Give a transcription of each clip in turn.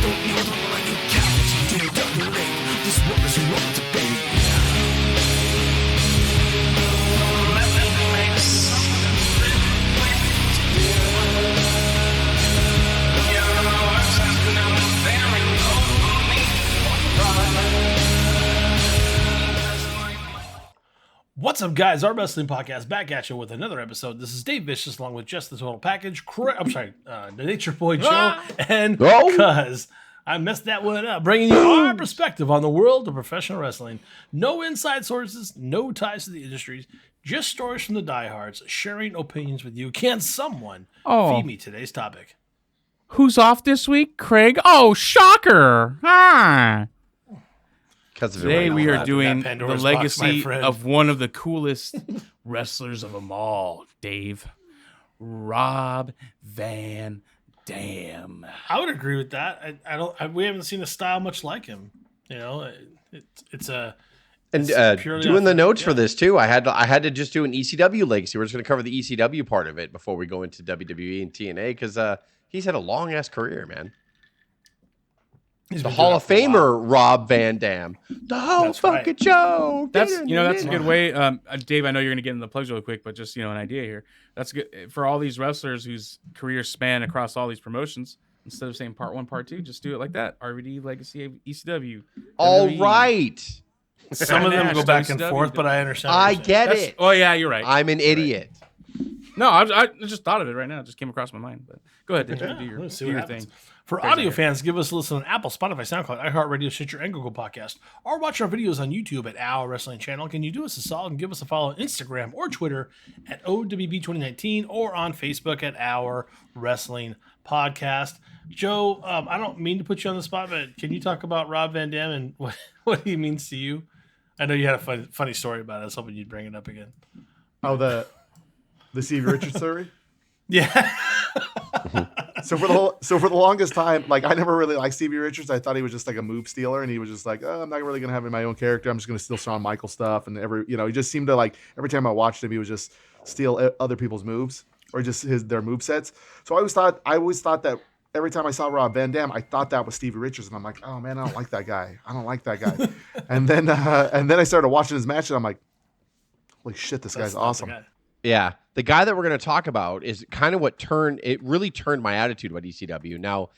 don't need all of you cowards to dominate this world as you want to be. What's up, guys? Our wrestling podcast back at you with another episode. This is Dave Vicious along with Jess, the Total Package. The Nature Boy Joe, and Cuz. I messed that one up, bringing you our perspective on the world of professional wrestling. No inside sources, no ties to the industries, just stories from the diehards, sharing opinions with you. Can someone feed me today's topic? Who's off this week? Craig? Oh, shocker! Today we are doing the legacy of one of the coolest wrestlers of them all, Dave. Rob Van Dam. I would agree with that. We haven't seen a style much like him. You know, it's doing the notes for this too. I had to just do an ECW legacy. We're just going to cover the ECW part of it before we go into WWE and TNA because he's had a long ass career, man. He's the Hall of Famer, Rob Van Dam. The whole fucking show. That's a good way. Dave, I know you're going to get into the plugs really quick, but just an idea here. That's good for all these wrestlers whose careers span across all these promotions. Instead of saying part 1, part 2, just do it like that. RVD, Legacy of ECW. All right. Some of them go back and forth, but I understand. I get it. Oh yeah, you're right. I'm an idiot. No, I just thought of it right now. It just came across my mind. But go ahead, do your thing. For audio fans, give us a listen on Apple, Spotify, SoundCloud, iHeartRadio, Stitcher, and Google Podcast. Or watch our videos on YouTube at Our Wrestling Channel. Can you do us a solid and give us a follow on Instagram or Twitter at O.W.P 2019 or on Facebook at Our Wrestling Podcast? Joe, I don't mean to put you on the spot, but can you talk about Rob Van Dam and what he means to you? I know you had a funny story about it. I was hoping you'd bring it up again. Oh, the Stevie Richards story? Yeah. So for the longest time, like I never really liked Stevie Richards. I thought he was just like a move stealer, and he was just like, I'm not really gonna have my own character. I'm just gonna steal Shawn Michaels stuff, and he just seemed to like every time I watched him, he would just steal other people's moves or just their move sets. So I always thought that every time I saw Rob Van Dam, I thought that was Stevie Richards, and I'm like, oh man, I don't like that guy. and then I started watching his match, and I'm like, holy shit, this guy's awesome. Yeah, the guy that we're going to talk about is kind of what really turned my attitude about ECW. Now,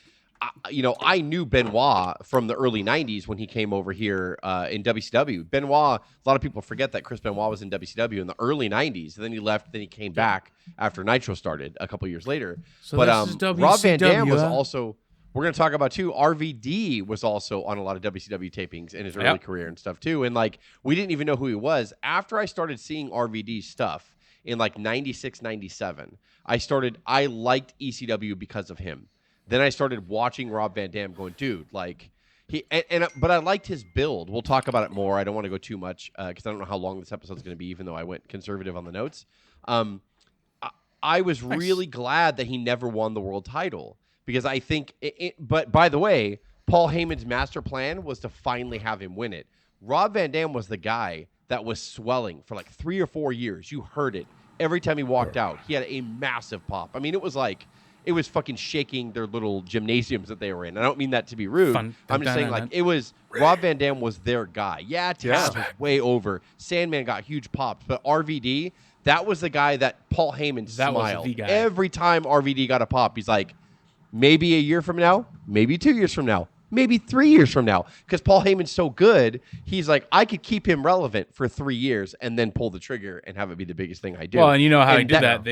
I knew Benoit from the early 90s when he came over here in WCW. Benoit, a lot of people forget that Chris Benoit was in WCW in the early 90s. And then he left, then he came back after Nitro started a couple years later. So but Rob Van Dam was also, we're going to talk about too, RVD was also on a lot of WCW tapings in his early career and stuff too. And like, we didn't even know who he was. After I started seeing RVD's stuff, in like 96, 97, I liked ECW because of him. Then I started watching Rob Van Dam going, dude, like but I liked his build. We'll talk about it more. I don't want to go too much because I don't know how long this episode's going to be, even though I went conservative on the notes. I was really glad that he never won the world title because I think but by the way, Paul Heyman's master plan was to finally have him win it. Rob Van Dam was the guy that was swelling for like 3 or 4 years. You heard it. Every time he walked out, he had a massive pop. I mean, it was fucking shaking their little gymnasiums that they were in. I don't mean that to be rude. I'm just saying, like, it was, Rob Van Dam was their guy. Yeah, Taz was way over. Sandman got huge pops. But RVD, that was the guy that Paul Heyman smiled. Every time RVD got a pop, he's like, maybe a year from now, maybe 2 years from now, maybe 3 years from now, because Paul Heyman's so good, he's like, I could keep him relevant for 3 years and then pull the trigger and have it be the biggest thing I do. Well, and you know how he did that.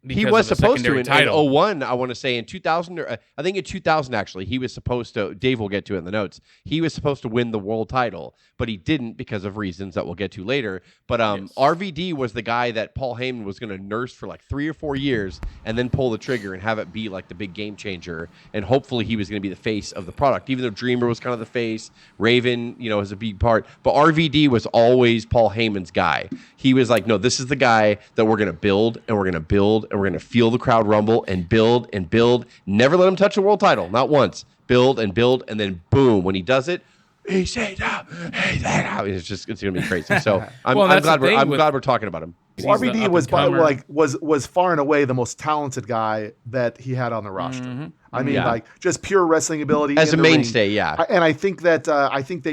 He was supposed to in 01, I want to say in 2000, or I think in 2000 actually, he was supposed to, Dave will get to it in the notes, he was supposed to win the world title, but he didn't because of reasons that we'll get to later. But RVD was the guy that Paul Heyman was going to nurse for like 3 or 4 years and then pull the trigger and have it be like the big game changer. And hopefully he was going to be the face of the product, even though Dreamer was kind of the face, Raven, was a big part. But RVD was always Paul Heyman's guy. He was like, no, this is the guy that we're going to build and we're going to build and we're going to feel the crowd rumble and build and build. Never let him touch a world title, not once. Build and build, and then boom, when he does it, he said, it's going to be crazy. So I'm glad we're talking about him. He's the RVD was up-and-comer. was far and away the most talented guy that he had on the roster. Mhm. I mean, Yeah. like just pure wrestling ability As in a the ring. mainstay, yeah. And I think that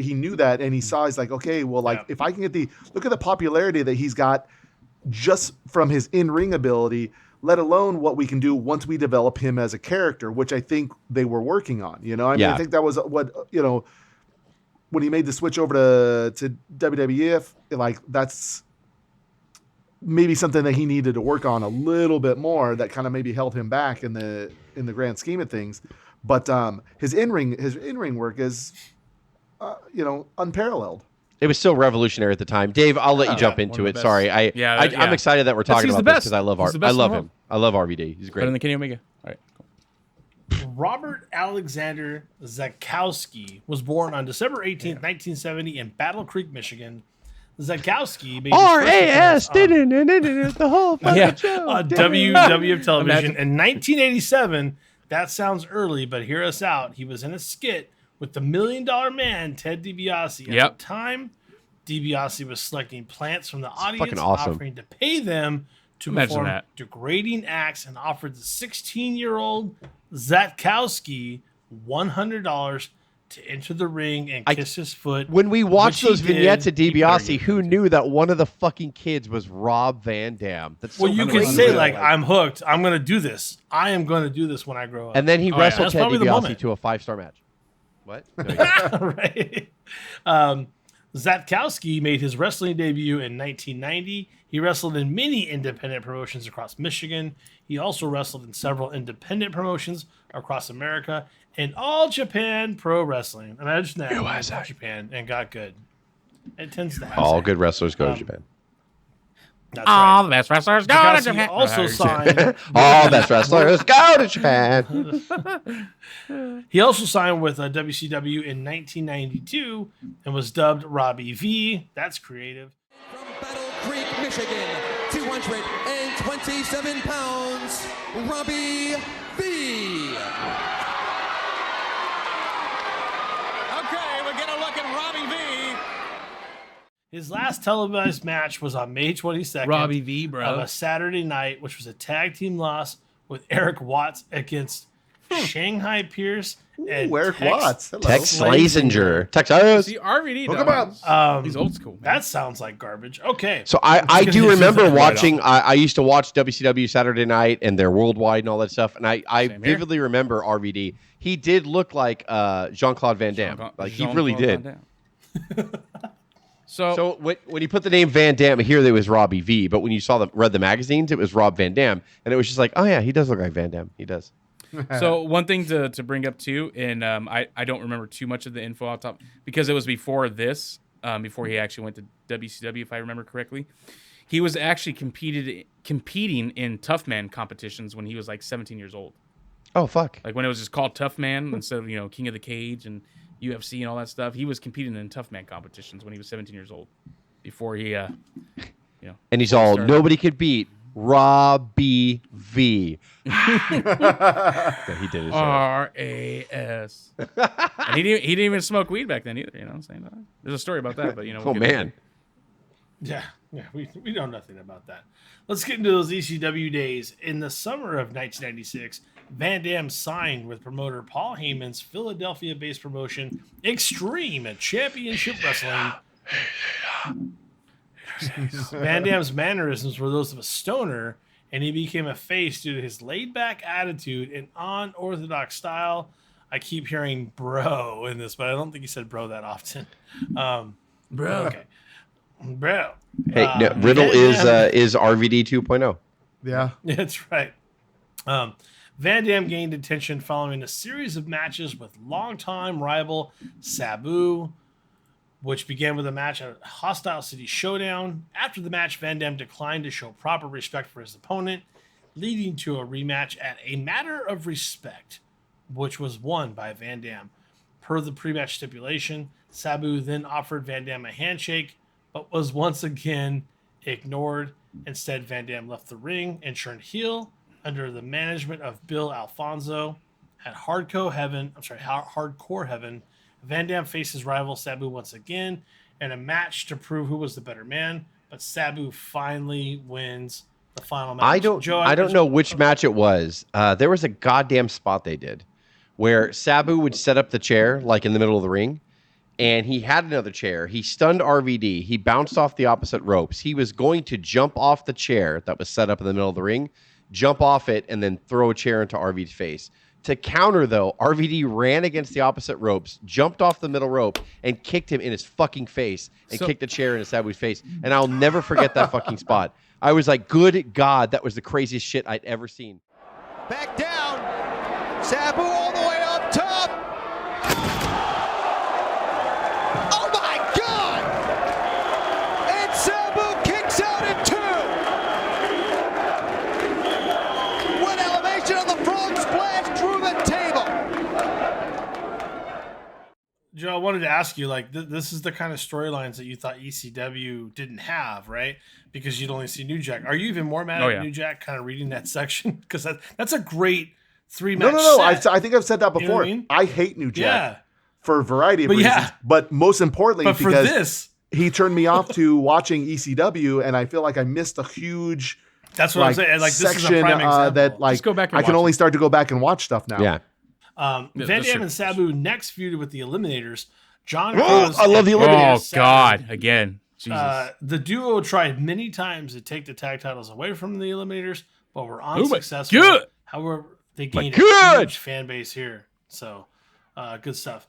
he knew that, and he saw, he's like, okay, well, like Yeah. if I can get look at the popularity that he's got just from his in-ring ability, let alone what we can do once we develop him as a character, which I think they were working on. You know, I mean, I think that was what, you know, when he made the switch over to WWF, like that's maybe something that he needed to work on a little bit more, that kind of maybe held him back in the grand scheme of things. But his in-ring work is unparalleled. It was still revolutionary at the time. Dave, I'll let you jump One into of it. the Sorry, best. I'm excited that we're talking he's the about this best. because I love He's the best in the love world. him. I love RVD. He's Better great. than Kenny Omega. All right. Cool. Robert Alexander Zakowski was born on December 18th, 1970 in Battle Creek, Michigan. Zakowski made his first RAS appearance the whole fucking Yeah. show. on WWF television Imagine. in 1987. That sounds early, but hear us out. He was in a skit with the $1 Million Man, Ted DiBiase. At Yep. the time, DiBiase was selecting plants from the audience, fucking awesome. offering to pay them to Imagine perform that. degrading acts, and offered the 16-year-old Zatkowski $100 to enter the ring and kiss his foot. When we watched which he those vignettes did. of He better DiBiase, get who into. knew that one of the fucking kids was Rob Van Dam? That's so Well, you can crazy. say, like, I'm hooked. I'm going to do this. I am going to do this when I grow up. And then he yeah. wrestled That's Ted probably the DiBiase moment. to a 5-star match. What? No, he didn't. Right. Zatkowski made his wrestling debut in 1990. He wrestled in many independent promotions across Michigan. He also wrestled in several independent promotions across America and All Japan Pro Wrestling. Imagine that. He went to Japan and got good. It tends to happen. All good wrestlers go to Japan. That's right. the best wrestlers go to Zatkowski Japan. also signed. All best wrestlers go to Japan. He also signed with WCW in 1992 and was dubbed Robbie V. That's creative. From Battle Creek, Michigan, 227 pounds, Robbie V. Okay, we're gonna look at Robbie V. His last televised match was on May 22nd Robbie V, of bro. a Saturday night, which was a tag team loss with Eric Watts against Shanghai Pierce and Ooh, Eric Tex Watts. Hello. Tex Slazenger. Texas. See, RVD, Hook though, 'em up. he's old school. Man. That sounds like garbage. Okay. So I do Right remember off. watching. I used to watch WCW Saturday Night and their Worldwide and all that stuff. And I Same here. vividly remember RVD. He did look like Jean-Claude Van Damme. Like he really did. So when you put the name Van Damme here, there was Robbie V. But when you read the magazines, it was Rob Van Dam, and it was just like, oh yeah, he does look like Van Damme. He does. So one thing to bring up too, and I don't remember too much of the info off top because it was before this, before he actually went to WCW, if I remember correctly. He was actually competing in Tough Man competitions when he was like 17 years old. Oh fuck. Like when it was just called Tough Man instead of King of the Cage and UFC and all that stuff. He was competing in Tough Man competitions when he was 17 years old. Before he, And he's all started. nobody could beat Robbie V. Yeah, he did his RAS. And he didn't even smoke weed back then either. You know what I'm saying? There's a story about that, but Oh man. Yeah, we know nothing about that. Let's get into those ECW days. In the summer of 1996, Van Dam signed with promoter Paul Heyman's Philadelphia-based promotion Extreme Championship Wrestling. Van Dam's mannerisms were those of a stoner, and he became a face due to his laid-back attitude and unorthodox style. I keep hearing bro in this, but I don't think he said bro that often. Bro. Okay. Bro. Hey, no, Riddle Van Dam- is RVD 2.0. Yeah. That's right. Van Dam gained attention following a series of matches with longtime rival Sabu, which began with a match at Hostile City Showdown. After the match, Van Dam declined to show proper respect for his opponent, leading to a rematch at A Matter of Respect, which was won by Van Dam. Per the pre-match stipulation, Sabu then offered Van Dam a handshake, but was once again ignored. Instead, Van Dam left the ring and turned heel under the management of Bill Alfonso. At Hardcore Heaven, Van Dam faced his rival Sabu once again in a match to prove who was the better man, but Sabu finally wins the final match. I don't Joe, I don't know which match it was. There was a goddamn spot they did where Sabu would set up the chair like in the middle of the ring, and he had another chair. He stunned RVD. He bounced off the opposite ropes. He was going to jump off the chair that was set up in the middle of the ring, jump off it, and then throw a chair into RVD's face. To counter, though, RVD ran against the opposite ropes, jumped off the middle rope, and kicked him in his fucking face, and kicked the chair into Sabu's face. And I'll never forget that fucking spot. I was like, good God, that was the craziest shit I'd ever seen. Back down. Sabu all the way up top. Oh my God! And Sabu kicks out at 2. One elevation on the frog splash through the table. Joe, I wanted to ask you, like, this is the kind of storylines that you thought ECW didn't have, right? Because you'd only see New Jack. Are you even more mad at New Jack kind of reading that section? Because that's a great 3-match No. set. I think I've said that before. You know what I mean? I hate New Jack Yeah. for a variety of reasons. But most importantly, But for because this, he turned me off to watching ECW, and I feel like I missed a huge that's what I'm saying. Like, this is a section prime example. that like Just go back and I can watch only it. start to go back and watch stuff now. Yeah. Van Dam and Sabu next feuded with the Eliminators. John Oh, Cruz I love the and Eliminators. Oh God! Again, Jesus. The duo tried many times to take the tag titles away from the Eliminators, but were unsuccessful. good. However, they gained good. a huge fan base here. So, good stuff.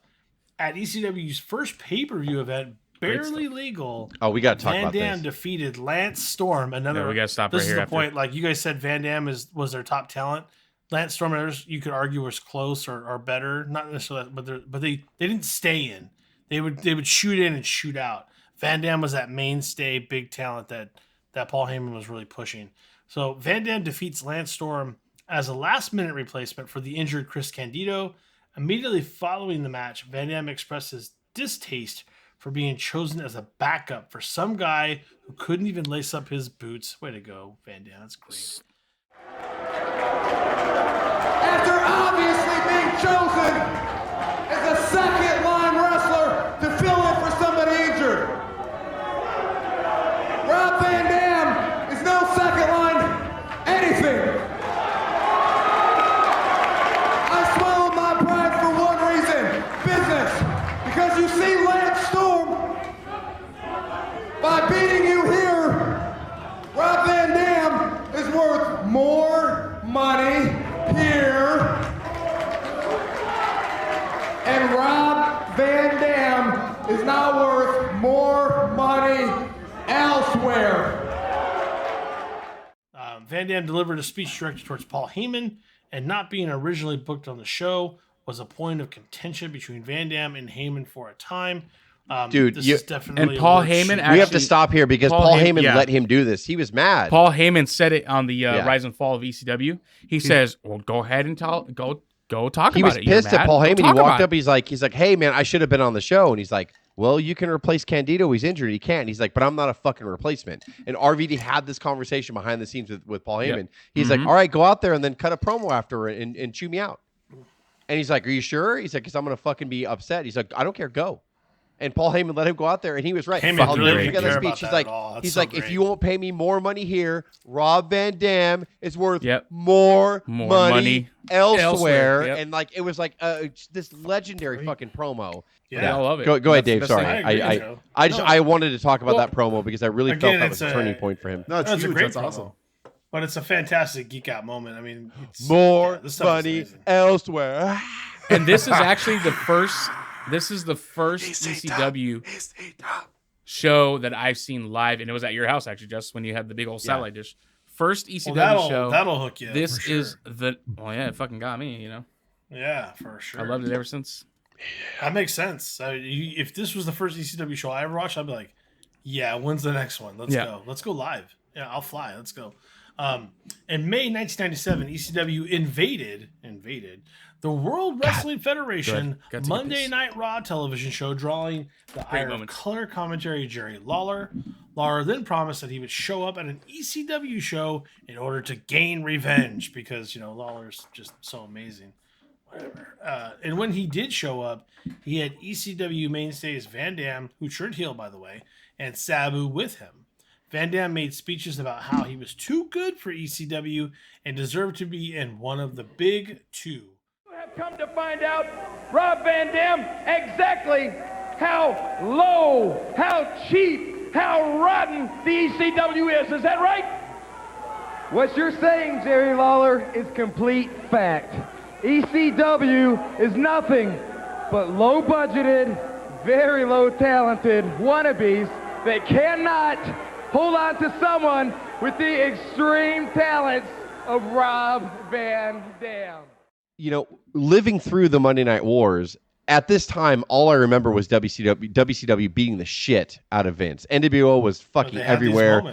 At ECW's first pay-per-view event, Barely Legal, Oh, we got to talk Van about Dam this. defeated Lance Storm. Another. Yeah, we gotta stop This right is here the after. point. Like you guys said, Van Dam was their top talent. Lance Storm and others, you could argue, was close or better. Not necessarily, but they didn't stay in. They would shoot in and shoot out. Van Dam was that mainstay big talent that Paul Heyman was really pushing. So Van Dam defeats Lance Storm as a last-minute replacement for the injured Chris Candido. Immediately following the match, Van Dam expressed his distaste for being chosen as a backup for some guy who couldn't even lace up his boots. Way to go, Van Dam. That's great. After obviously being chosen as a second-line wrestler to fill in for somebody injured, Rob Van Dam is no second-line anything. I swallowed my pride for one reason, business. Because you see, Lance Storm, by beating you here, Rob Van Dam is worth more money here. And Rob Van Dam is now worth more money elsewhere. Van Dam delivered a speech directed towards Paul Heyman, and not being originally booked on the show was a point of contention between Van Dam and Heyman for a time. Dude, this is definitely and Paul a work Heyman shoot. actually, We have to stop here because Paul Paul Heyman- Heyman yeah. let him do this. He was mad. Paul Heyman said it on the Rise and Fall of ECW. He says, "Well, go ahead and go talk He about was it." You're pissed at mad? Paul Go Heyman. He talk walked about up. He's like, "Hey man, I should have been on the show." And he's like, "Well, you can replace Candido. He's injured. He can't." He's like, "But I'm not a fucking replacement." And RVD had this conversation behind the scenes with Paul Heyman. Yep. He's like, "All right, go out there and then cut a promo after and chew me out." And he's like, "Are you sure?" He's like, "Because I'm gonna fucking be upset." He's like, "I don't care. Go." And Paul Heyman let him go out there, and he was right. Heyman I'll really never didn't forget care the about speech. that at all. That's He's so like, if great. you won't pay me more money here, Rob Van Dam is worth Yep. more money elsewhere. Yep. And like, it was like this legendary fucking promo. Yeah, I love it. Go ahead, That's the Dave. best Sorry, thing. I agree, Joe. I wanted to talk about Well, that promo because I really again, felt that was it's a turning point for him. No, it's That's a huge. great That's promo. awesome. But it's a fantastic geek out moment. I mean, it's, More this stuff is money amazing. elsewhere. And this is actually the first. This is the first ECW show that I've seen live, and it was at your house actually, just when you had the big old satellite dish. First ECW show. That'll hook you. This for sure. is the. Well, yeah, it fucking got me. You know, Yeah, for sure. I loved it ever since. That makes sense. If this was the first ECW show I ever watched, I'd be like, yeah, when's the next one? Let's go. Let's go live. Yeah, I'll fly. Let's go. In May 1997, ECW invaded the World Wrestling Federation Got to get Monday this. Night Raw television show, drawing the ire of moment. color commentary Jerry Lawler. Lawler then promised that he would show up at an ECW show in order to gain revenge because, Lawler's just so amazing. Whatever. And when he did show up, he had ECW mainstays Van Dam, who turned heel, by the way, and Sabu with him. Van Dam made speeches about how he was too good for ECW and deserved to be in one of the big two. Have come to find out, Rob Van Dam, exactly how low, how cheap, how rotten the ECW is. Is that right? What you're saying, Jerry Lawler, is complete fact. ECW is nothing but low-budgeted, very low-talented wannabes that cannot hold on to someone with the extreme talents of Rob Van Dam. You know, living through the Monday Night Wars, at this time, all I remember was WCW beating the shit out of Vince. NWO was fucking everywhere.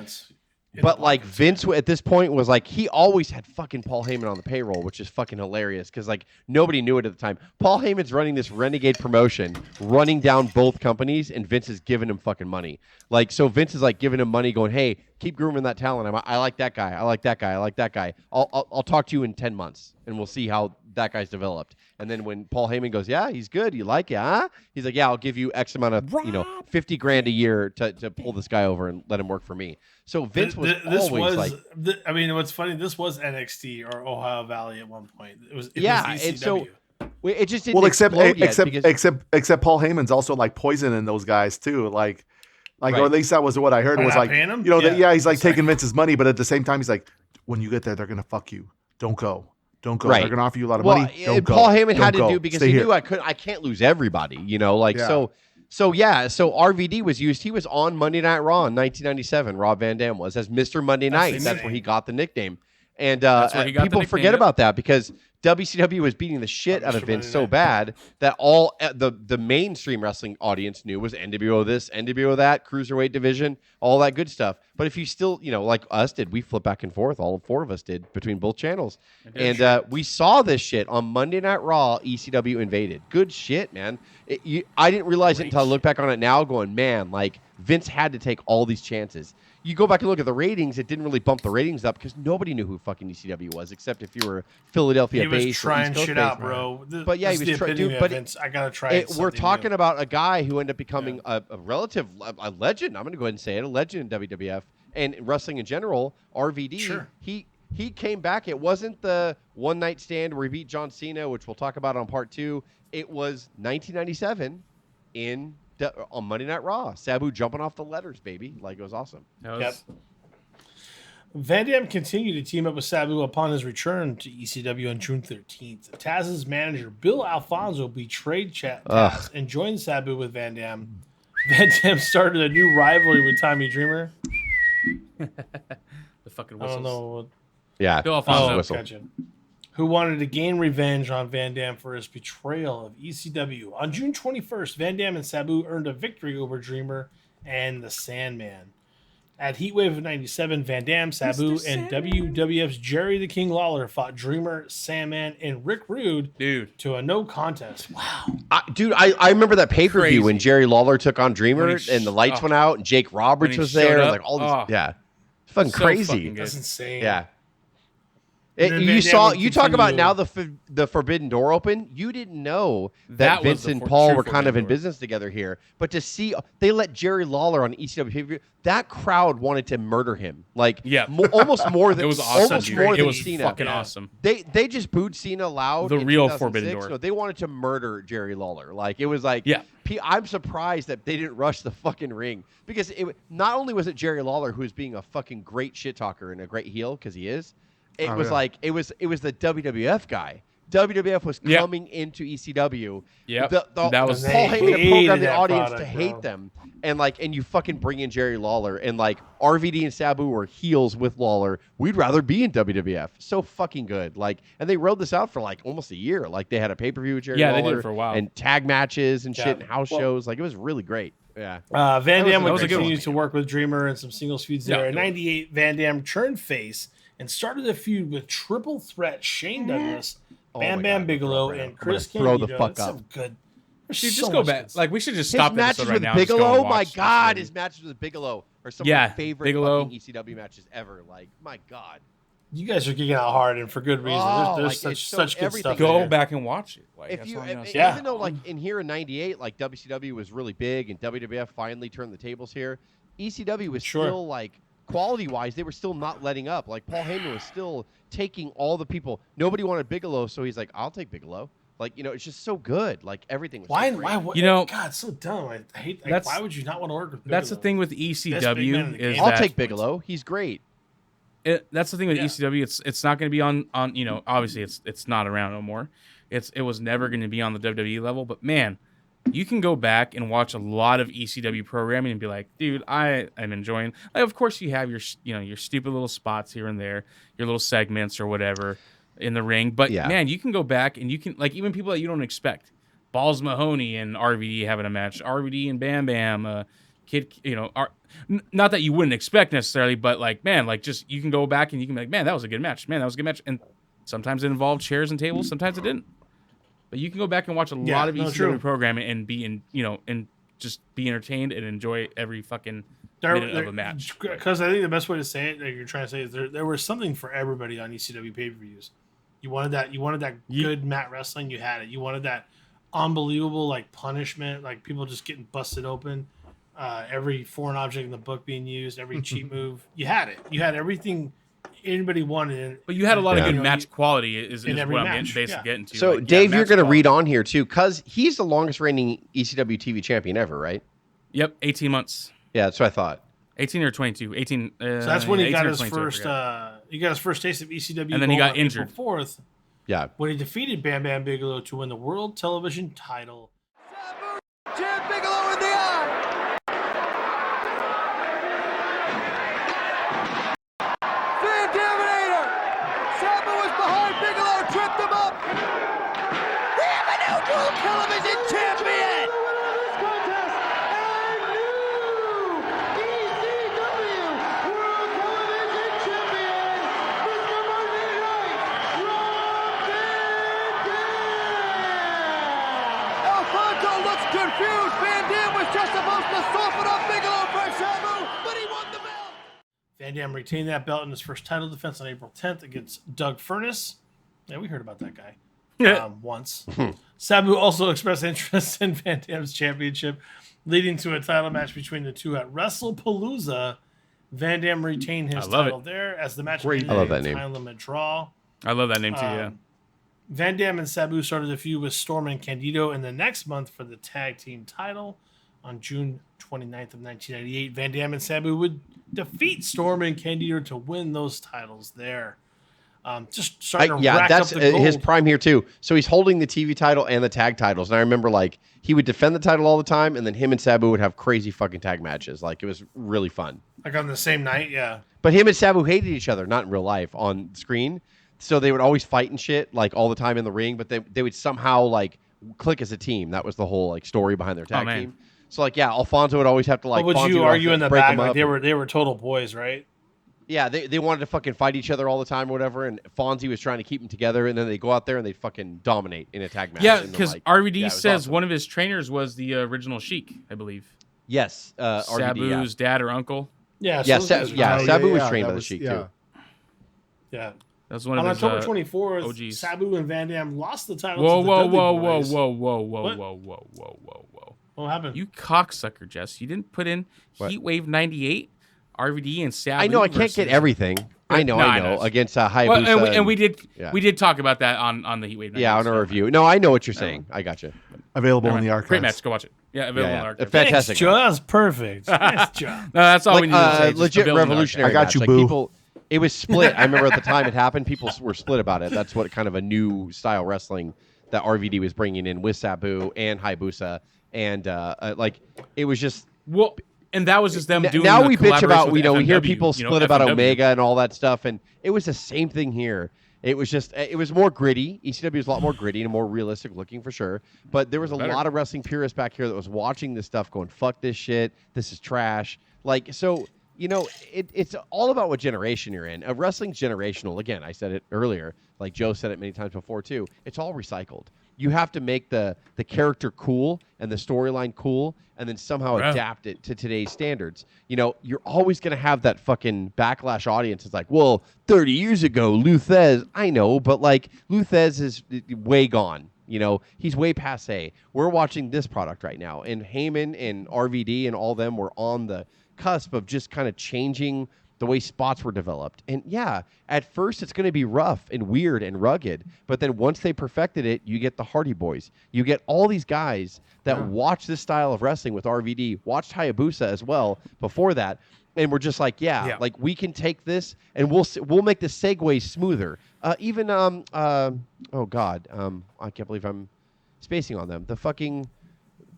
But like Vince at this point was like, he always had fucking Paul Heyman on the payroll, which is fucking hilarious because like nobody knew it at the time. Paul Heyman's running this renegade promotion, running down both companies, and Vince is giving him fucking money. Like, so Vince is like giving him money, going, "Hey, keep grooming that talent. I like that guy. I like that guy. I like that guy. I'll talk to you in 10 months, and we'll see how that guy's developed." And then when Paul Heyman goes, "Yeah, he's good. You like it, huh?" He's like, "Yeah, I'll give you X amount of, $50,000 a year to pull this guy over and let him work for me." So Vince was always like, I mean, what's funny, this was NXT or Ohio Valley at one point. It was and so it just didn't except Paul Heyman's also like poisoning those guys too, like Right. or at least that was what I heard. Was like, paying him? you know, he's like taking Vince's money, but at the same time, he's like, when you get there, they're gonna fuck you. Don't go. Don't go. Right. They're gonna offer you a lot of money. Don't go. Paul Heyman had Don't to go. do because Stay he here. knew I can't lose everybody, you know, like Yeah. So RVD was used. He was on Monday Night Raw in 1997. Rob Van Dam was as Mr. Monday Night. That's where he got the nickname. And people forget about that because WCW was beating the shit out of Vince so bad that all the mainstream wrestling audience knew was NWO this, NWO that, Cruiserweight division, all that good stuff. But if you still, you know, like us did, we flip back and forth. All four of us did between both channels. And we saw this shit on Monday Night Raw, ECW invaded. Good shit, man. I didn't realize it until I look back on it now going, man, like Vince had to take all these chances. You go back and look at the ratings, it didn't really bump the ratings up because nobody knew who fucking ECW was, except if you were Philadelphia based. He was trying shit out, bro. But yeah, he was trying. But Vince, I gotta try it. We're talking about a guy who ended up becoming a legend. I'm going to go ahead and say it, a legend in WWF and wrestling in general. RVD. Sure. He came back. It wasn't the one night stand where he beat John Cena, which we'll talk about on part 2. It was 1997 on Monday Night Raw. Sabu jumping off the letters, baby. Like, it was awesome. Van Dam continued to team up with Sabu upon his return to ECW on June 13th. Taz's manager, Bill Alfonso, betrayed Taz and joined Sabu with Van Dam. Van Dam started a new rivalry with Tommy Dreamer. The fucking I whistles. don't know. Yeah. Bill Alfonso. Whistle. Gotcha. Who wanted to gain revenge on Van Dam for his betrayal of ECW. On June 21st, Van Dam and Sabu earned a victory over Dreamer and the Sandman. At Heatwave of 97, Van Dam, Sabu, and WWF's Jerry the King Lawler fought Dreamer, Sandman, and Rick Rude to a no contest. Wow. I remember that pay-per-view Crazy. when Jerry Lawler took on Dreamer and the lights went out and Jake Roberts was there. up. Like all these, it's fucking So crazy. fucking good. That's insane. Yeah. And then Van You Dam saw. would You talk about continue- now the Forbidden Door open. You didn't know that That was Vince the and true Paul were kind of Forbidden in Door. business together here. But to see they let Jerry Lawler on ECW pay-per-view, that crowd wanted to murder him. Like almost more than It was awesome. almost dude. more It than was Cena. fucking awesome. They just booed Cena loud. The in real 2006. Forbidden Door. No, they wanted to murder Jerry Lawler. Like it was like I'm surprised that they didn't rush the fucking ring because not only was it Jerry Lawler who was being a fucking great shit talker and a great heel because he is. It was the WWF guy. WWF was coming into ECW. Yep. That was Paul Heyman programmed the audience to hate them, and you fucking bring in Jerry Lawler and like RVD and Sabu were heels with Lawler. We'd rather be in WWF. So fucking good. Like, and they rode this out for like almost a year. Like they had a pay-per-view with Jerry Lawler. They did it for a while. And tag matches and shit and house shows. Like it was really great. Yeah. Van Dam would a good continue one. to work with Dreamer and some singles feuds there. In 98, Van Dam turned face and started a feud with Triple Threat Shane Douglas, Bam Bam Bigelow, and Chris throw Candido. the fuck That's up. some good. Dude, There's just so go much back. good Like we should just His stop the matches episode right with now. and just go and Bigelow, my watch this God, shit. his matches with Bigelow are some Yeah, of my favorite Bigelow. fucking ECW matches ever. Like, my God. You guys are geeking out hard and for good reason. Oh, There's like, it's such good everything stuff. Go there. back and watch it. Like, If that's you, all I'm gonna say. Yeah. even though like in here in '98, like WCW was really big and WWF finally turned the tables here, ECW was still like quality-wise, they were still not letting up. Like, Paul Heyman was still taking all the people. Nobody wanted Bigelow, so he's like, I'll take Bigelow. Like, it's just so good. Like, everything was Why? so great. Why? God, it's so dumb. I hate. Like, That's- why would you not want to work with? Bigelow? That's the thing with Best big ECW man in the is game. I'll that take Bigelow. He's great. that's the thing with Yeah. ECW. It's not going to be on obviously it's not around no more. It was never going to be on the WWE level. But man, you can go back and watch a lot of ECW programming and be like, dude, I am enjoying. Like, of course, you have your your stupid little spots here and there, your little segments or whatever in the ring. But Yeah. man, you can go back and you can, like, even people that you don't expect. Balls Mahoney and RVD having a match. RVD and Bam Bam, Kid, not that you wouldn't expect necessarily, but like, man, like, just you can go back and you can be like, man, that was a good match. Man, that was a good match. And sometimes it involved chairs and tables, sometimes it didn't. But you can go back and watch a lot of ECW true. programming and be and just be entertained and enjoy every fucking minute of a match. Because I think the best way to say it, that you're trying to say, is there was something for everybody on ECW pay-per-views. You wanted that good mat wrestling, you had it. You wanted that unbelievable, like, punishment, like people just getting busted open, every foreign object in the book being used, every cheat move. You had it. You had everything anybody wanted. But you had a lot of Yeah. good match quality is in every what I'm match, basically yeah. getting to. So, Like, yeah, Dave, you're match going to quality. read on here, too, because he's the longest reigning ECW TV champion ever, right? Yep, 18 months. Yeah, that's what I thought. 18 or 22. 18. So that's when he 18 got or his 22, I first. forgot. He got his first taste of ECW, And then he going got on injured. April 4th, Yeah. when he defeated Bam Bam Bigelow to win the World Television Title. Jam Bigelow in the eye. Fan Dominator. Sabu was behind Bigelow, tripped him up. We have a new World Television Champion. Alfonso looks confused. Van Dam was just supposed to soften up Bigelow for Sabu, but he won the belt. Van Dam retained that belt in his first title defense on April 10th against Doug Furness. Yeah, we heard about that guy once. Sabu also expressed interest in Van Dam's championship, leading to a title match between the two at WrestlePalooza. Van Dam retained his I love title there as the match Great. ended I love in a that name. time limit draw. I love that name too, yeah. Van Dam and Sabu started a feud with Storm and Candido in the next month for the tag team title. On June 29th of 1998, Van Dam and Sabu would defeat Storm and Candido to win those titles there. Just starting to Yeah, rack that's up the gold. his prime here too. So he's holding the TV title and the tag titles. And I remember, like, he would defend the title all the time, and then him and Sabu would have crazy fucking tag matches. Like, it was really fun. Like on the same night, yeah. But him and Sabu hated each other, not in real life, on screen. So they would always fight and shit, like, all the time in the ring. But they would somehow, like, click as a team. That was the whole, like, story behind their tag man. team. So, like, yeah, Alfonso would always have to, like, But would Fonzie you would argue have in to the break back him like up. they were total boys, right? Yeah, they wanted to fucking fight each other all the time or whatever, and Fonzie was trying to keep them together, and then they go out there and they fucking dominate in a tag match. Yeah, and they're because like, RVD yeah, it was says awesome. one of his trainers was the original Sheik, I believe. Yes, RVD, yeah. Sabu's dad or uncle. Yeah, Yeah, those guys are yeah, tight. Sabu was trained that by the Sheik, too. Yeah. That was one On of his October 24th, OGs. Sabu and Van Dam lost the title Whoa, to the whoa, Dudley whoa, whoa, Boys. whoa, whoa, whoa, What? whoa, whoa, whoa, whoa, whoa. What happened? You cocksucker, Jess. You didn't put in What? Heatwave 98, RVD, and Sabu. I know I can't versus- get everything. I know, No, I I know. know. Against Hayabusa. Well, and we did yeah. we did talk about that on the Heatwave 98. Yeah, on a stuff. review. No, I know what you're saying. I got you. Available Never in the mind. archives. Great match. Go watch it. Yeah, available Yeah, in the yeah. archives. Fantastic. Thanks, Joe. That was perfect. Nice job. No, that's all we Like, need to say. Just legit available in the revolutionary. I got match. you, Like, boo. people, it was split. I remember at the time it happened, people were split about it. That's what kind of a new style wrestling that RVD was bringing in with Sabu and Hayabusa, and like it was just. Well, and that was just them doing. Now the we bitch collaboration about with we hear FMW, people you know, split about FMW. Omega and all that stuff, and it was the same thing here. It was just it was more gritty. ECW was a lot more gritty and more realistic looking for sure. But there was a Better. lot of wrestling purists back here that was watching this stuff, going "fuck this shit, this is trash." Like so, you know, it's all about what generation you're in. Wrestling's generational. Again, I said it earlier. Like Joe said it many times before too. It's all recycled. You have to make the character cool and the storyline cool, and then somehow Yeah. adapt it to today's standards. You know, you're always going to have that fucking backlash audience. It's like, well, 30 years ago, Luthez. I know, but like Luthez is way gone. You know, he's way passe. We're watching this product right now, and Heyman and RVD and all them were on the cusp of just kind of changing the the way spots were developed. And yeah, at first it's going to be rough and weird and rugged, but then once they perfected it, you get the Hardy Boys. You get all these guys that watch this style of wrestling with RVD, watched Hayabusa as well before that, and we're just like, like we can take this and we'll make the segues smoother. I can't believe I'm spacing on them. The fucking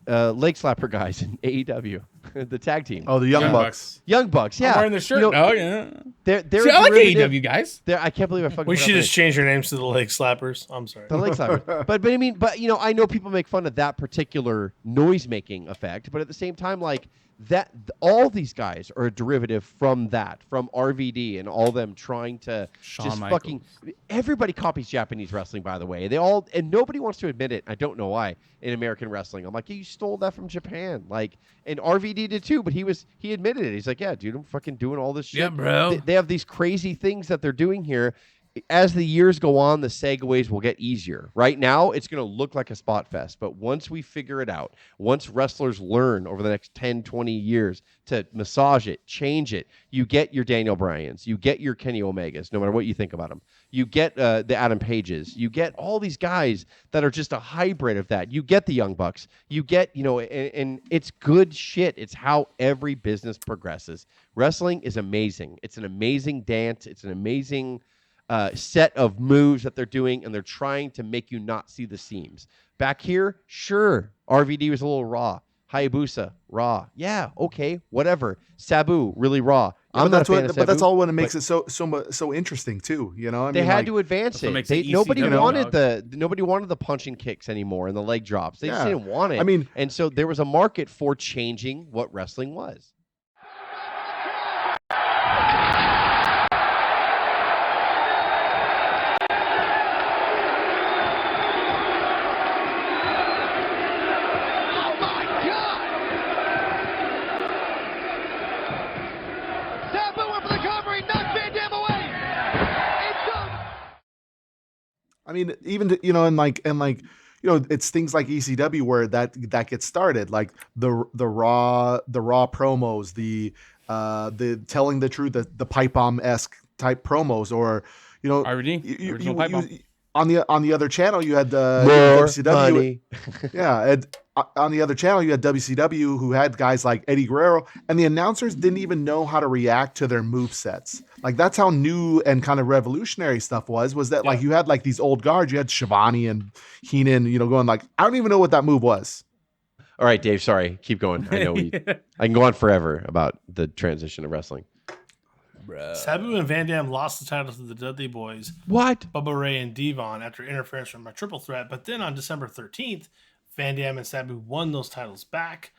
leg slapper guys in AEW, the tag team. Oh, the Young Bucks. Young Bucks, yeah. I'm wearing the shirt. Yeah. They're See, I like AEW guys. I can't believe I fucking. We should just change their names to the leg slappers. I'm sorry. The leg slappers. but I know people make fun of that particular noise making effect, but at the same time, like that, all these guys are a derivative from RVD and all them trying to fucking. Everybody copies Japanese wrestling, by the way. And nobody wants to admit it. I don't know why in American wrestling. I'm like, you stole that from Japan, like, and RVD did too. But he admitted it. He's like, yeah, dude, I'm fucking doing all this shit. Yeah, bro. They have these crazy things that they're doing here. As the years go on, the segues will get easier. Right now, it's going to look like a spot fest. But once we figure it out, once wrestlers learn over the next 10, 20 years to massage it, change it, you get your Daniel Bryans, you get your Kenny Omegas, no matter what you think about them. You get the Adam Pages. You get all these guys that are just a hybrid of that. You get the Young Bucks. You get, and it's good shit. It's how every business progresses. Wrestling is amazing. It's an amazing dance. It's an amazing set of moves that they're doing, and they're trying to make you not see the seams. Back here, sure, RVD was a little raw. Hayabusa, raw. Yeah, okay, whatever. Sabu, really raw. I'm not a fan of Sabu. But that's all what makes it so interesting too. They had to advance it. Nobody wanted the punch and kicks anymore and the leg drops. They just didn't want it. And so there was a market for changing what wrestling was. Even it's things like ECW where that gets started, like the raw promos, the telling the truth, the pipe bomb-esque type promos, or RVD, original pipe bomb. On the other channel, you had WCW. On the other channel, you had WCW, who had guys like Eddie Guerrero, and the announcers didn't even know how to react to their move sets. Like, that's how new and kind of revolutionary stuff was that like you had like these old guards, you had Shivani and Heenan, going like, I don't even know what that move was. All right, Dave, sorry. Keep going. I know I can go on forever about the transition of wrestling. Sabu and Van Dam lost the titles to the Dudley Boys. What? Bubba Ray and Devon after interference from a triple threat. But then on December 13th, Van Dam and Sabu won those titles back,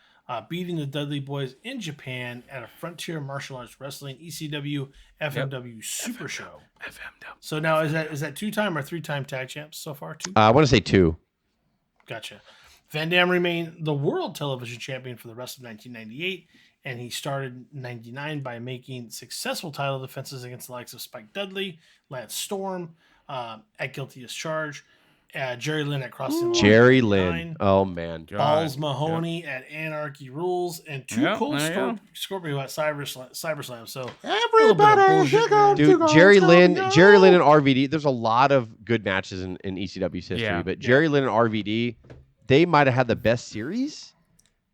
beating the Dudley Boys in Japan at a Frontier Martial Arts Wrestling ECW FMW Super Show. FMW. So now is that 2-time or 3-time tag champs so far? 2? I want to say 2. Gotcha. Van Dam remained the world television champion for the rest of 1998. And he started 99 by making successful title defenses against the likes of Spike Dudley, Lance Storm, at Guilty as Charged, Jerry Lynn at Crossing the Line. Jerry Lynn. Oh, man. Balls Mahoney at Anarchy Rules, and Scorpio at Cyberslam. So everybody, dude, Jerry Lynn and RVD. There's a lot of good matches in ECW's history, but Jerry Lynn and RVD, they might have had the best series.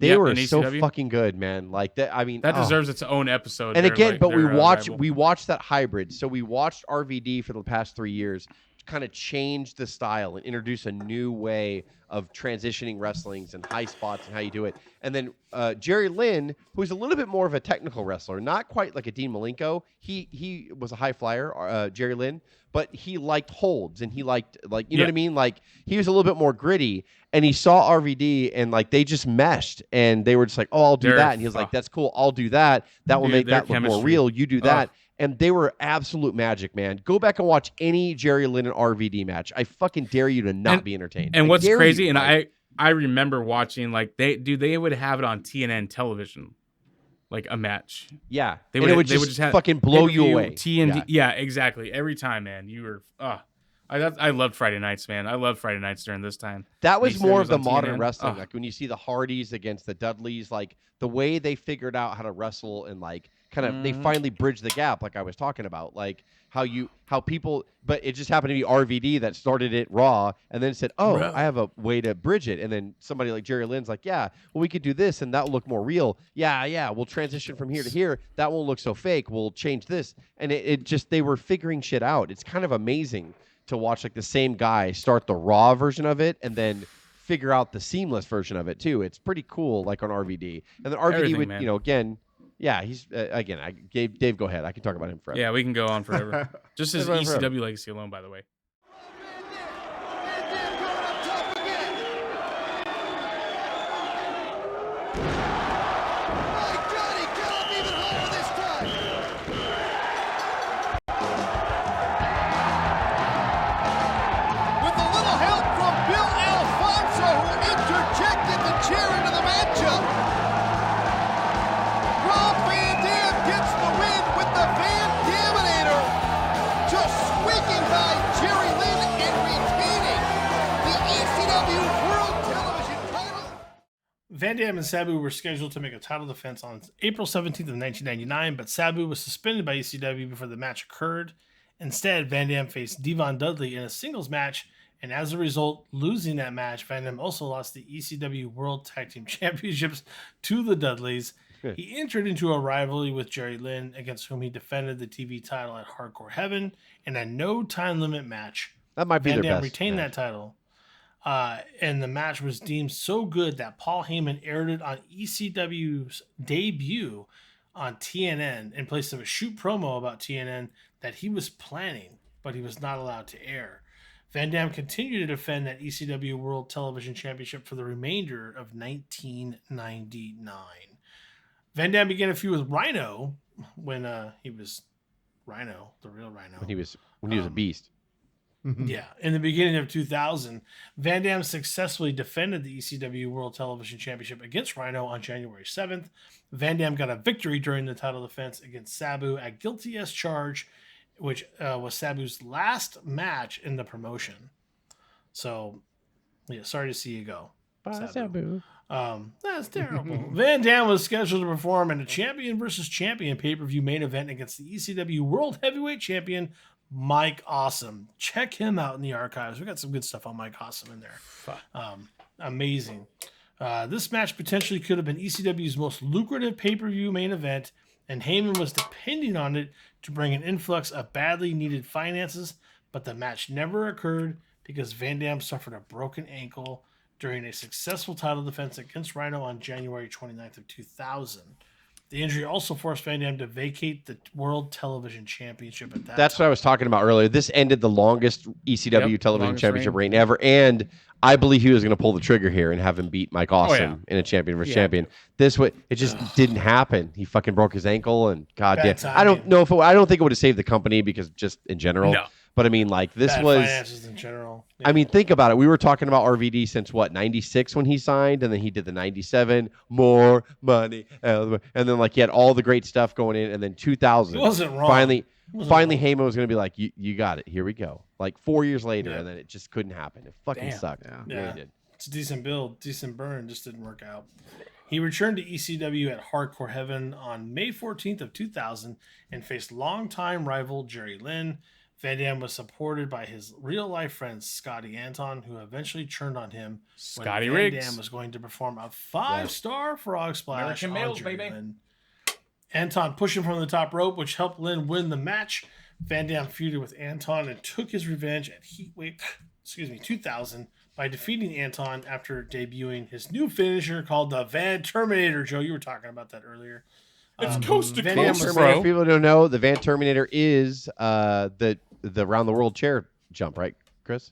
They were so fucking good, man. Like that. I mean, that deserves its own episode. And again, we watched that hybrid. So we watched RVD for the past 3 years kind of change the style and introduce a new way of transitioning wrestlings and high spots and how you do it. And then Jerry Lynn, who's a little bit more of a technical wrestler, not quite like a Dean Malenko. He was a high flyer, Jerry Lynn, but he liked holds and he liked, like, you know what I mean? Like, he was a little bit more gritty, and he saw RVD and like they just meshed, and they were just like, oh, I'll do that. And he was like, that's cool. I'll do that. That will make that look more real. You do that. And they were absolute magic, man. Go back and watch any Jerry Lynn and RVD match. I fucking dare you to not be entertained. And what's crazy, and I remember watching, like, they would have it on TNN television, like a match. Yeah. It would just fucking blow you away. TND. Yeah, exactly. Every time, man. You were, I loved Friday nights, man. I loved Friday nights during this time. That was more of the modern wrestling. Like when you see the Hardys against the Dudleys, like the way they figured out how to wrestle and like kind of they finally bridged the gap, like I was talking about, like how people. But it just happened to be RVD that started it Raw, and then said, "Oh, I have a way to bridge it." And then somebody like Jerry Lynn's like, "Yeah, well, we could do this, and that will look more real. Yeah, we'll transition from here to here. That won't look so fake. We'll change this." And it just they were figuring shit out. It's kind of amazing to watch like the same guy start the Raw version of it, and then figure out the seamless version of it too. It's pretty cool, like on RVD, and then RVD would, again. Yeah, he's again. Dave, go ahead. I can talk about him forever. Yeah, we can go on forever. Just his ECW legacy alone, by the way. With a little help from Bill Alfonso, who interjected the chair into the matchup. Rob Van Dam gets the win with the Van Daminator, just squeaking by Jerry Lynn and retaining the ECW World Television title. Van Dam and Sabu were scheduled to make a title defense on April 17th of 1999, but Sabu was suspended by ECW before the match occurred. Instead, Van Dam faced Devon Dudley in a singles match, and as a result, losing that match, Van Dam also lost the ECW World Tag Team Championships to the Dudleys. He entered into a rivalry with Jerry Lynn, against whom he defended the TV title at Hardcore Heaven in a no time limit match. That might be Van their Dam best retained match. that title. And the match was deemed so good that Paul Heyman aired it on ECW's debut on TNN in place of a shoot promo about TNN that he was planning, but he was not allowed to air. Van Dam continued to defend that ECW World Television Championship for the remainder of 1999. Van Dam began a feud with Rhino when he was Rhino, the real Rhino. When he was a beast. Yeah, in the beginning of 2000, Van Dam successfully defended the ECW World Television Championship against Rhino on January 7th. Van Dam got a victory during the title defense against Sabu at Guilty as Charged, which was Sabu's last match in the promotion. So, yeah, sorry to see you go, Sabu. That's terrible. Van Dam was scheduled to perform in a champion versus champion pay-per-view main event against the ECW World Heavyweight Champion Mike Awesome. Check him out in the archives. We got some good stuff on Mike Awesome in there. Amazing. This match potentially could have been ECW's most lucrative pay-per-view main event, and Heyman was depending on it to bring an influx of badly needed finances, but the match never occurred because Van Dam suffered a broken ankle during a successful title defense against Rhino on January 29th of 2000. The injury also forced Van Dam to vacate the World Television Championship at that That's time. what I was talking about earlier. This ended the longest ECW television longest championship reign ever, and I believe he was going to pull the trigger here and have him beat Mike Awesome in a champion versus champion. This way, it just didn't happen. He fucking broke his ankle, and goddamn, I don't know if I don't think it would have saved the company because just in general. No. But I mean, like this Bad was. finances in general. I mean, think about it. We were talking about RVD since what, 96 when he signed, and then he did the 97, more money, and then like he had all the great stuff going in, and then 2000. It wasn't wrong. Finally, wrong. Heyman was going to be like, you got it. Here we go. Like 4 years later, and then it just couldn't happen. It fucking sucked. Yeah. It really did. It's a decent build, decent burn, just didn't work out. He returned to ECW at Hardcore Heaven on May 14th of 2000 and faced longtime rival Jerry Lynn. Van Dam was supported by his real-life friend Scotty Anton, who eventually turned on him Scotty when Riggs. Van Dam was going to perform a 5-star frog splash American on males, Jerry baby. Lynn. Anton pushed him from the top rope, which helped Lynn win the match. Van Dam feuded with Anton and took his revenge at Heatwave 2000 by defeating Anton after debuting his new finisher called the Van Terminator. Joe, you were talking about that earlier. It's coast to Van Dam coast, was- Terminator, bro. people who don't know, the Van Terminator is the round the world chair jump, right, Chris?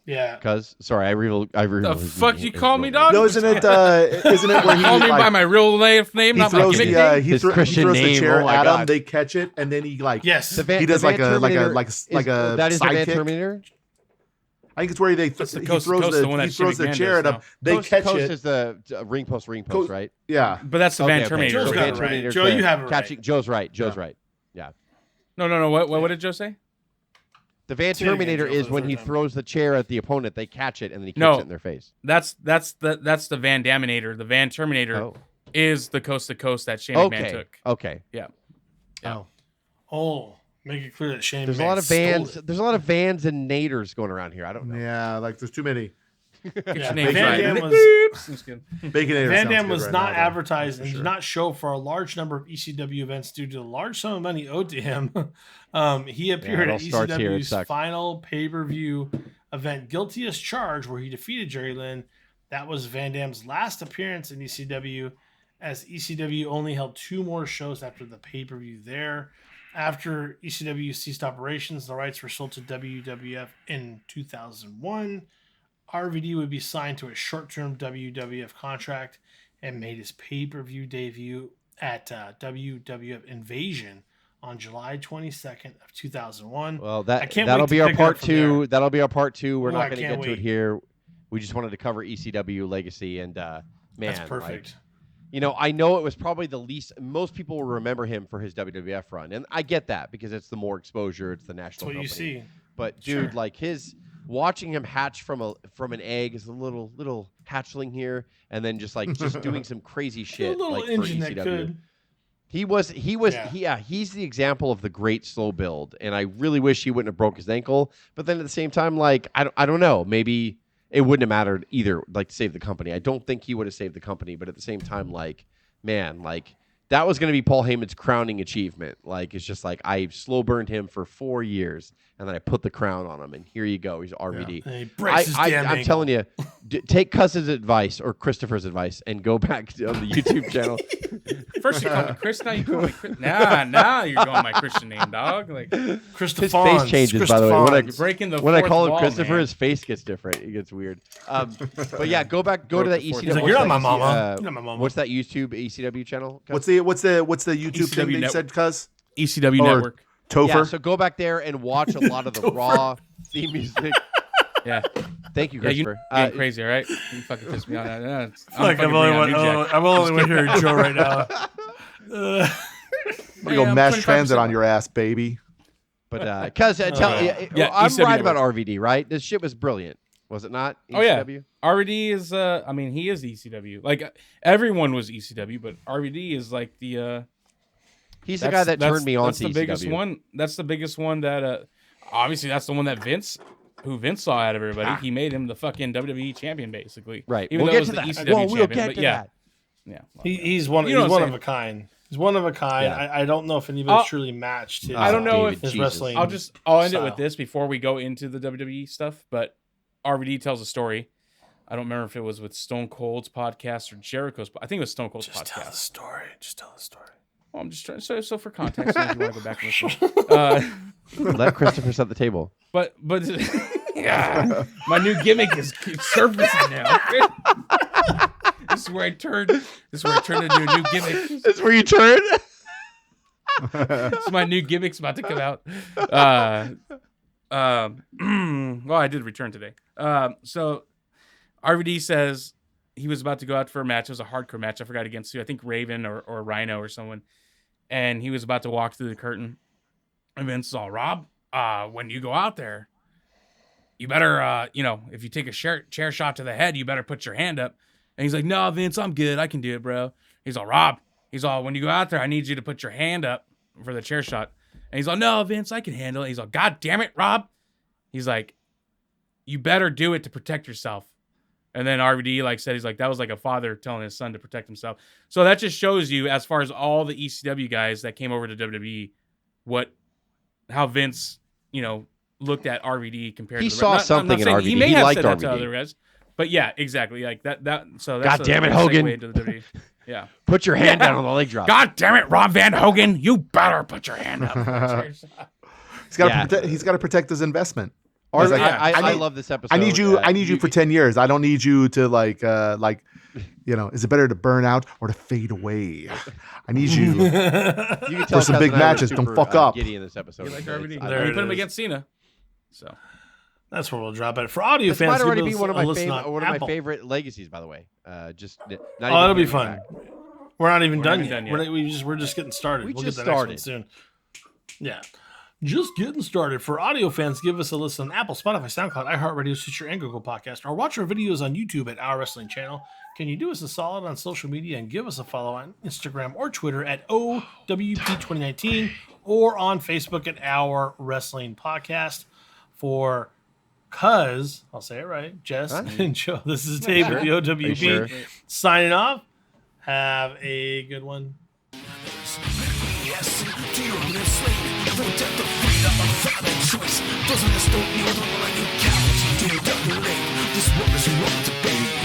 Yeah. Because sorry, I revealed. The his- fuck his you call me, real dog? No, isn't it where he Call me by like, my real life name, he not my throws gimmick the name? he His throws Christian the name, chair oh my at God. him. They catch it, and then he like Yes. The Van, he does the like Van a Terminator like a that is the Van sidekick. Terminator. I think it's where he That's the he coast to throws coast, the one that the Shane chair McMahon at does him. They Coast catch Coast it. is the ring post, Coast- right? Yeah. But that's the Okay, Van okay. Terminator. Joe's So got Van it right. Terminator's Joe, the you have it right. catching. Joe's right. Joe's right. Yeah. No. What did Joe say? The Van Say it again, Terminator Joe, for is the when third he time. throws the chair at the opponent, they catch it, and then he kicks No. it in their face. That's the Van Daminator. The Van Terminator Oh. is the coast to coast that Shane McMahon Okay. took. Okay. Yeah. Oh. Oh, make it clear that Shane. There's a McMahon lot of stole Vans. it. There's a lot of Vans and Naders going around here. I don't know. Yeah, like there's too many. Get Yeah, your names Van right. Dam was Just kidding. Baconator Van sounds Dam good was right not now, though. advertised and For did sure. not show for a large number of ECW events due to the large sum of money owed to him. He appeared it all at starts here. It ECW's sucks. final pay-per-view event, Guilty as Charged, where he defeated Jerry Lynn. That was Van Dam's last appearance in ECW, as ECW only held 2 more shows after the pay-per-view there. After ECW ceased operations, the rights were sold to WWF in 2001. RVD would be signed to a short-term WWF contract and made his pay-per-view debut at WWF Invasion on July 22nd of 2001. Well, I can't that'll wait to be our pick it up part from there. 2. That'll be our part 2. We're Ooh, not I going to can't get to it wait. here. We just wanted to cover ECW Legacy, and man, That's like, perfect. I know it was probably the least. Most people will remember him for his WWF run, and I get that because it's the more exposure. It's the That's national. what you company. see. But dude, Sure. like watching him hatch from an egg as a little hatchling here, and then just doing some crazy A shit little like for engine that ECW. could. He's the example of the great slow build, and I really wish he wouldn't have broke his ankle. But then at the same time, like I don't know, maybe it wouldn't have mattered either. Like to save the company, I don't think he would have saved the company. But at the same time, like man, like that was going to be Paul Heyman's crowning achievement. Like it's just like I slow burned him for 4 years, and then I put the crown on him, and here you go, he's RVD. And he breaks his damn I'm ankle. telling you, take Cuss's advice or Christopher's advice and go back on the YouTube channel. First you call me Chris, now you call me Chris. Now you're going my Christian name, dog. Like Christoph His face Fons, changes, by the way. Christoph you're Fons. breaking the When I fourth call him wall, Christopher, man. his face gets different. It gets weird. But yeah, go to that Broke the ECW. fourth He's like, wall. "You're not my EC mama. You're not my mama." What's that YouTube ECW channel? What's the YouTube thing that you Network. said, Cuz? ECW Or- Network. Topher? Yeah, so go back there and watch a lot of the Raw theme music. Yeah. Thank you, Yeah, you Christopher. getting crazy, all right? You fucking pissed me off. I'm Like fucking I'm only bringing out New Jack. I'm only one here, Joe, right now. I'm gonna go Yeah, mass 25% transit on your ass, baby. But cuz I'm ECW right about Network. RVD, right? This shit was brilliant, was it not? Oh, yeah. ECW? RVD is I mean, he is ECW. Like everyone was ECW, but RVD is like the He's the guy that turned me on that's to the ECW. biggest one. That's the biggest one that obviously that's the one that Vince saw out of everybody. He made him the fucking WWE champion, basically. Right. Even We'll though get it was to the that. ECW Well, we'll champion. get But to yeah. that. Yeah. He's one. You know He's what one I'm of a saying. kind. He's one of a kind. Yeah. I don't know if anybody's Uh, truly matched his. I don't know David, if his Jesus. wrestling. I'll end it with style. this before we go into the WWE stuff. But RVD tells a story. I don't remember if it was with Stone Cold's podcast or Jericho's. I think it was Stone Cold's Just tell the podcast. story. Just tell the story. Well, I'm just trying. So for context, if you want to go back and listen. Let Christopher set the table. But yeah, my new gimmick is surfacing now. This is where I turned. This is where I turned into a new gimmick. That's where you turn. This is my new gimmick's about to come out. Well, I did return today. So RVD says he was about to go out for a match. It was a hardcore match. I forgot against who. I think Raven or Rhino or someone. And he was about to walk through the curtain. And Vince saw, Rob, when you go out there, you better, if you take a chair shot to the head, you better put your hand up. And he's like, no, Vince, I'm good. I can do it, bro. He's all, Rob, when you go out there, I need you to put your hand up for the chair shot. And he's like, no, Vince, I can handle it. He's like, God damn it, Rob. He's like, you better do it to protect yourself. And then RVD said, he's like, that was like a father telling his son to protect himself. So that just shows you, as far as all the ECW guys that came over to WWE, how Vince, looked at RVD compared He to the saw rest. something in saying- RVD. He may He have liked said that to RVD. other guys. But yeah, exactly. Like that. So that's God damn it, a Hogan. segue into the WWE. Yeah. Put your hand down on the leg drop. God damn it, Rob Van Hogan, you better put your hand up. He's got Yeah. to he's got to protect his investment. Or, He's like, I need- love this episode. I need you for 10 years. I don't need you to is it better to burn out or to fade away? I need you. You can tell For some Cuz big and I were matches, don't super, fuck up. Giddy in this episode. You like It's- RVD? I There You it put him is. against Cena. So That's where we'll drop it. For audio This fans, might already give be us one of a my listen on one of my Apple. favorite legacies, by the way. Just not even That'll be coming fun. back. We're not even We're done not yet. even done yet. We're just getting started. We We'll just get the next one started. soon. Yeah. Just getting started. For audio fans, give us a listen on Apple, Spotify, SoundCloud, iHeartRadio, Stitcher, and Google Podcast, or watch our videos on YouTube at Our Wrestling Channel. Can you do us a solid on social media and give us a follow on Instagram or Twitter at O.W.P 2019 or on Facebook at Our Wrestling Podcast? For Cuz, I'll say it right, Jess and Joe, this is Dave with the O.W.P Sure? signing off. Have a good one. Yes, to your slave, for death of freedom, a violent choice. Doesn't this don't need to run you cowards, dear W.A. This war is wrong to be.